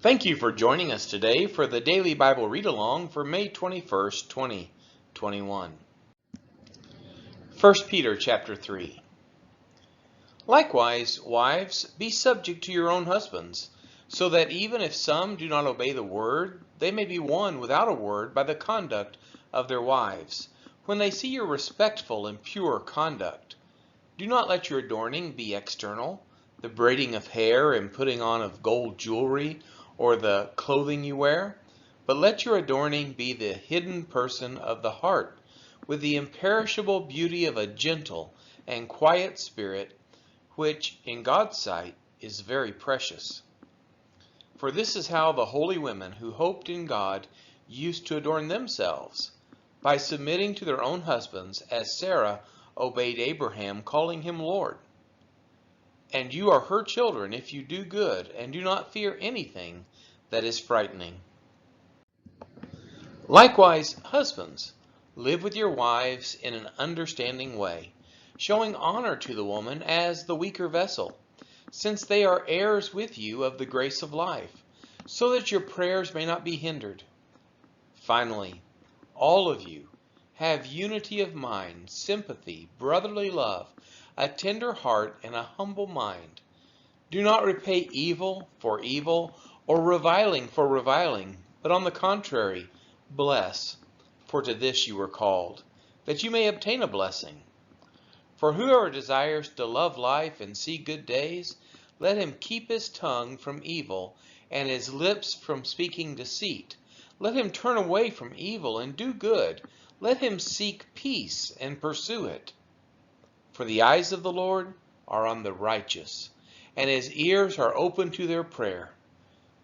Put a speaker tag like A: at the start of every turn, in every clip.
A: Thank you for joining us today for the Daily Bible Read Along for May 21st, 2021. 1 Peter chapter 3. Likewise, wives, be subject to your own husbands, so that even if some do not obey the word, they may be won without a word by the conduct of their wives, when they see your respectful and pure conduct. Do not let your adorning be external, the braiding of hair and putting on of gold jewelry, or the clothing you wear, but let your adorning be the hidden person of the heart, with the imperishable beauty of a gentle and quiet spirit, which in God's sight is very precious. For this is how the holy women who hoped in God used to adorn themselves, by submitting to their own husbands, as Sarah obeyed Abraham, calling him Lord. And you are her children if you do good and do not fear anything that is frightening. Likewise, husbands, live with your wives in an understanding way, showing honor to the woman as the weaker vessel, since they are heirs with you of the grace of life, so that your prayers may not be hindered. Finally, all of you have unity of mind, sympathy, brotherly love, a tender heart, and a humble mind. Do not repay evil for evil, or reviling for reviling, but on the contrary, bless, for to this you were called, that you may obtain a blessing. For whoever desires to love life and see good days, let him keep his tongue from evil, and his lips from speaking deceit. Let him turn away from evil and do good. Let him seek peace and pursue it. For the eyes of the Lord are on the righteous, and his ears are open to their prayer.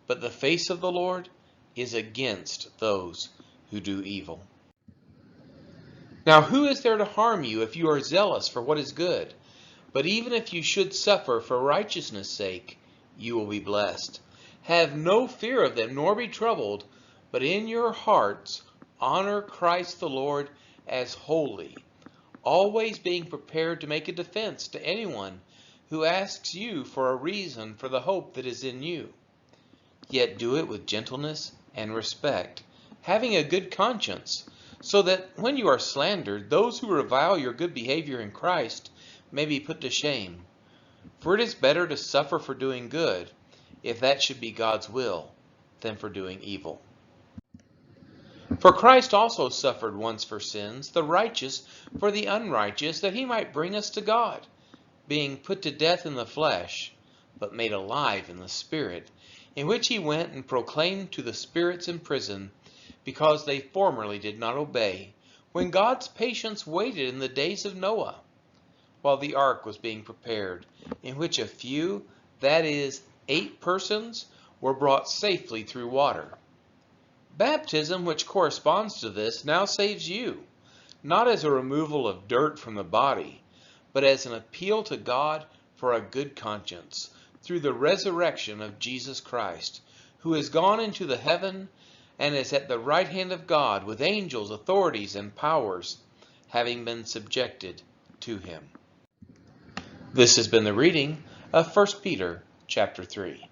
A: But the face of the Lord is against those who do evil. Now who is there to harm you if you are zealous for what is good? But even if you should suffer for righteousness' sake, you will be blessed. Have no fear of them, nor be troubled, but in your hearts honor Christ the Lord as holy, always being prepared to make a defense to anyone who asks you for a reason for the hope that is in you. Yet do it with gentleness and respect, having a good conscience, so that when you are slandered, those who revile your good behavior in Christ may be put to shame. For it is better to suffer for doing good, if that should be God's will, than for doing evil. For Christ also suffered once for sins, the righteous for the unrighteous, that he might bring us to God, being put to death in the flesh, but made alive in the Spirit, in which he went and proclaimed to the spirits in prison, because they formerly did not obey, when God's patience waited in the days of Noah, while the ark was being prepared, in which a few, that is, 8 persons, were brought safely through water. Baptism, which corresponds to this, now saves you, not as a removal of dirt from the body, but as an appeal to God for a good conscience, through the resurrection of Jesus Christ, who has gone into the heaven and is at the right hand of God, with angels, authorities, and powers, having been subjected to him. This has been the reading of 1 Peter chapter 3.